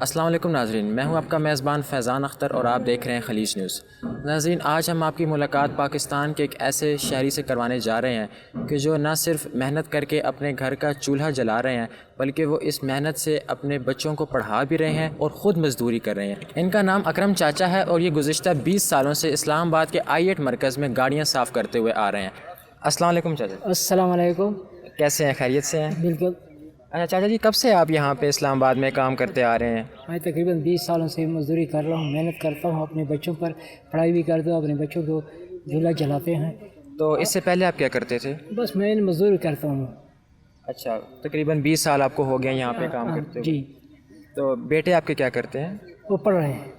السلام علیکم ناظرین، میں ہوں آپ کا میزبان فیضان اختر اور آپ دیکھ رہے ہیں خلیج نیوز۔ ناظرین، آج ہم آپ کی ملاقات پاکستان کے ایک ایسے شہری سے کروانے جا رہے ہیں کہ جو نہ صرف محنت کر کے اپنے گھر کا چولہا جلا رہے ہیں بلکہ وہ اس محنت سے اپنے بچوں کو پڑھا بھی رہے ہیں اور خود مزدوری کر رہے ہیں۔ ان کا نام اکرم چاچا ہے اور یہ گزشتہ 20 سالوں سے اسلام آباد کے I8 مرکز میں گاڑیاں صاف کرتے ہوئے آ رہے ہیں۔ السلام علیکم چاچا۔ السلام علیکم۔ کیسے ہیں؟ خیریت سے ہیں؟ بالکل۔ اچھا چاچا جی، کب سے آپ یہاں پہ اسلام آباد میں کام کرتے آ رہے ہیں؟ میں تقریباً 20 سالوں سے مزدوری کر رہا ہوں، محنت کرتا ہوں، اپنے بچوں پر پڑھائی بھی کرتا ہوں، اپنے بچوں کو جھولا جلاتے ہیں۔ تو اس سے پہلے آپ کیا کرتے تھے؟ بس میں مزدوری کرتا ہوں۔ اچھا، تقریباً 20 سال آپ کو ہو گئے یہاں پہ کام کرتے ہوئے؟ جی۔ تو بیٹے آپ کے کیا کرتے ہیں؟ وہ پڑھ رہے ہیں۔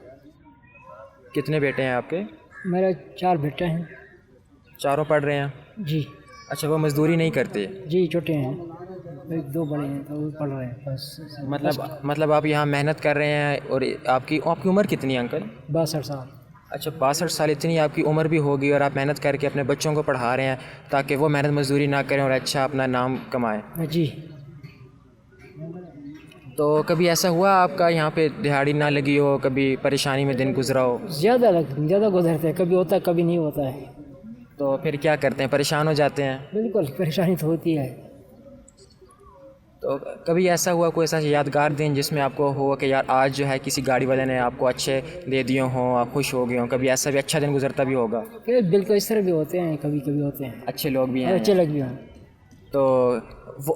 کتنے بیٹے ہیں آپ کے؟ میرا 4 بیٹے ہیں۔ چاروں پڑھ رہے ہیں؟ جی۔ اچھا، وہ مزدوری نہیں کرتے؟ جی، چھوٹے ہیں، 2 بڑے ہیں تو وہ پڑھ رہے ہیں بس۔ مطلب آپ یہاں محنت کر رہے ہیں اور آپ کی عمر کتنی ہے انکل؟ 62 سال۔ اچھا، 62 سال اتنی آپ کی عمر بھی ہوگی اور آپ محنت کر کے اپنے بچوں کو پڑھا رہے ہیں تاکہ وہ محنت مزدوری نہ کریں اور اچھا اپنا نام کمائیں۔ جی۔ تو کبھی ایسا ہوا آپ کا یہاں پہ دہاڑی نہ لگی ہو، کبھی پریشانی میں دن گزرا ہو؟ زیادہ گزرتے ہیں، کبھی ہوتا ہے کبھی نہیں ہوتا ہے۔ تو پھر کیا کرتے ہیں؟ پریشان ہو جاتے ہیں؟ بالکل، پریشانی تو ہوتی ہے۔ تو کبھی ایسا ہوا کوئی ایسا یادگار دن جس میں آپ کو ہو کہ یار آج جو ہے کسی گاڑی والے نے آپ کو اچھے دے دیے ہوں، آپ خوش ہو گئے ہوں؟ کبھی ایسا بھی اچھا دن گزرتا بھی ہوگا؟ بالکل، اس طرح بھی ہوتے ہیں، کبھی کبھی ہوتے ہیں، اچھے لوگ بھی ہیں؟ اچھے لگ بھی ہیں۔ تو وہ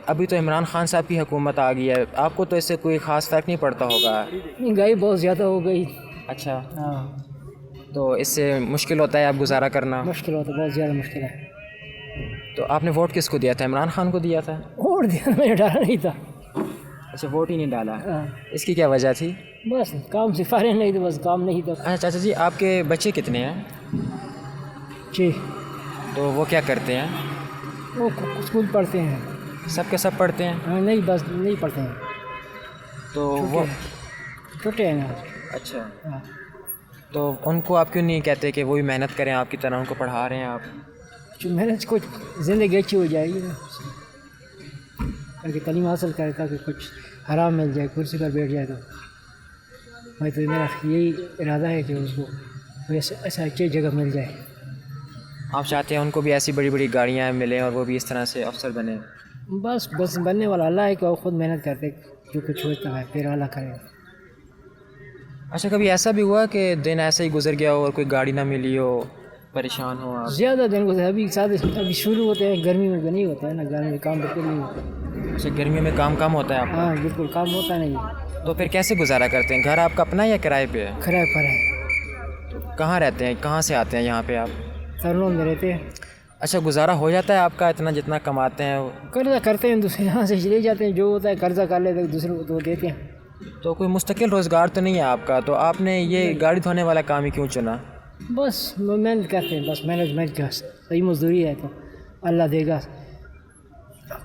ابھی تو عمران خان صاحب کی حکومت آ گئی ہے، آپ کو تو اس سے کوئی خاص فرق نہیں پڑتا ہوگا؟ مہنگائی بہت زیادہ ہو گئی۔ اچھا، ہاں، تو اس سے مشکل ہوتا ہے آپ گزارا کرنا؟ مشکل ہوتا ہے، بہت زیادہ مشکل ہے۔ تو آپ نے ووٹ کس کو دیا تھا؟ عمران خان کو دیا تھا؟ ووٹ دیا، میں نے ڈالا نہیں تھا۔ اچھا، ووٹ ہی نہیں ڈالا؟ ہاں، اس کی کیا وجہ تھی؟ بس کام سے فارغ نہیں تھا، بس کام نہیں تھا۔ اچھا چاچا جی، آپ کے بچے کتنے ہیں؟ جی۔ تو وہ کیا کرتے ہیں؟ وہ اسکول پڑھتے ہیں۔ سب کے سب پڑھتے ہیں؟ ہاں، نہیں، بس نہیں پڑھتے ہیں، تو وہ چھوٹے ہیں نا۔ اچھا، ہاں، تو ان کو آپ کیوں نہیں کہتے کہ وہ بھی محنت کریں آپ کی طرح؟ ان کو پڑھا رہے ہیں آپ۔ جو محنت کچھ زندگی اچھی ہو جائے گی نا، تاکہ تعلیم حاصل کرے، تاکہ کچھ حرام مل جائے، کرسی پر بیٹھ جائے تو میں تو میرا یہی ارادہ ہے کہ اس کو ایسا اچھی جگہ مل جائے۔ آپ چاہتے ہیں ان کو بھی ایسی بڑی بڑی گاڑیاں ملیں اور وہ بھی اس طرح سے افسر بنیں؟ بس بننے والا اللہ ہے کہ وہ خود محنت کرتے، جو کچھ ہوتا ہے پھر اللہ کرے۔ اچھا، کبھی ایسا بھی ہوا کہ دن ایسے ہی گزر گیا ہو اور کوئی گاڑی نہ ملی ہو، پریشان ہو آپ؟ زیادہ دن گزرے، ابھی شروع ہوتے ہیں، گرمی میں نہیں ہوتا ہے نا، گرمی میں کام بالکل نہیں ہوتا۔ اچھا، گرمیوں میں کام کم ہوتا ہے آپ؟ ہاں بالکل، کام ہوتا نہیں۔ تو پھر کیسے گزارا کرتے ہیں؟ گھر آپ کا اپنا یا کرائے پہ ہے؟ کرائے پر ہے۔ کہاں رہتے ہیں؟ کہاں سے آتے ہیں یہاں پہ آپ؟ ترنم میں رہتے ہیں۔ اچھا، گزارا ہو جاتا ہے آپ کا اتنا جتنا کماتے ہیں؟ قرضہ کرتے ہیں، دوسرے یہاں سے لے جاتے ہیں، جو ہوتا ہے قرضہ کر لیتے ہیں، دوسرے کو تو دیتے ہیں۔ تو کوئی مستقل روزگار تو نہیں ہے آپ کا، تو آپ نے یہ گاڑی دھونے والا کام ہی کیوں چنا؟ بس محنت کرتے ہیں، بس محنت کا صحیح مزدوری ہے تو اللہ دے گا،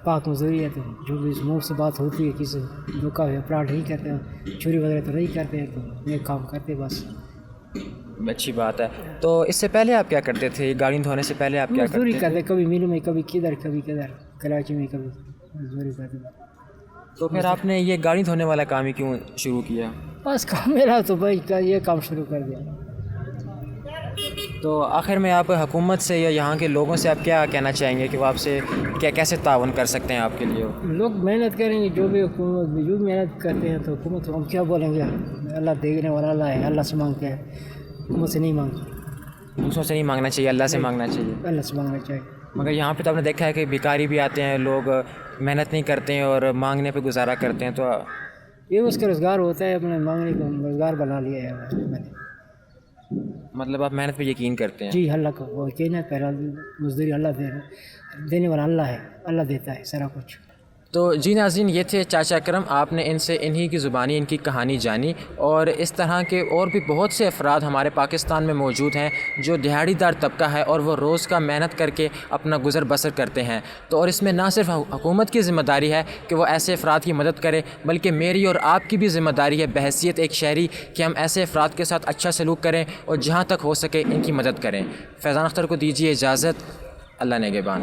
پاک مزدوری ہے تو جو بھی منہ سے بات ہوتی ہے، کسی دھوکہ اپراٹ نہیں کرتے ہیں، چوری وغیرہ تو نہیں کرتے ہیں، تو یہ کام کرتے بس۔ اچھی بات ہے۔ تو اس سے پہلے آپ کیا کرتے تھے؟ گاڑی دھونے سے پہلے آپ کیا مزدوری کرتے تھے؟ کرتے، کبھی میلوں میں، کبھی کدھر کراچی میں، کبھی مزدوری کرتے۔ تو پھر آپ نے یہ گاڑی دھونے والا کام ہی کیوں شروع کیا؟ بس کام میرا تو بھائی یہ کام شروع کر دیا۔ تو آخر میں آپ حکومت سے یا یہاں کے لوگوں سے آپ کیا کہنا چاہیں گے کہ وہ آپ سے کیسے تعاون کر سکتے ہیں آپ کے لیے؟ لوگ محنت کریں گے، جو بھی حکومت جو محنت کرتے ہیں تو حکومت کو ہم کیا بولیں گے؟ اللہ دیکھنے والا اللہ ہے، اللہ سے مانگتے ہیں، حکومت سے نہیں مانگتے۔ دوسروں سے نہیں مانگنا چاہیے، اللہ سے مانگنا چاہیے۔ اللہ سے مانگنا چاہیے۔ مگر یہاں پہ تو آپ نے دیکھا ہے کہ بھکاری بھی آتے ہیں، لوگ محنت نہیں کرتے ہیں اور مانگنے پہ گزارا کرتے ہیں، تو یہ اس کا روزگار ہوتا ہے، اپنے مانگنے کو روزگار بنا لیا ہے میں نے۔ مطلب آپ محنت پہ یقین کرتے ہیں؟ جی، اللہ کا وہ یقین ہے، پہلا مزدوری اللہ دینے والا اللہ ہے، اللہ دیتا ہے سارا کچھ۔ تو جی ناظرین، یہ تھے چاچا اکرم، آپ نے ان سے انہی کی زبانی ان کی کہانی جانی، اور اس طرح کے اور بھی بہت سے افراد ہمارے پاکستان میں موجود ہیں جو دہاڑی دار طبقہ ہے اور وہ روز کا محنت کر کے اپنا گزر بسر کرتے ہیں۔ تو اور اس میں نہ صرف حکومت کی ذمہ داری ہے کہ وہ ایسے افراد کی مدد کرے، بلکہ میری اور آپ کی بھی ذمہ داری ہے بحیثیت ایک شہری کہ ہم ایسے افراد کے ساتھ اچھا سلوک کریں اور جہاں تک ہو سکے ان کی مدد کریں۔ فیضان اختر کو دیجیے اجازت، اللہ نگہبان۔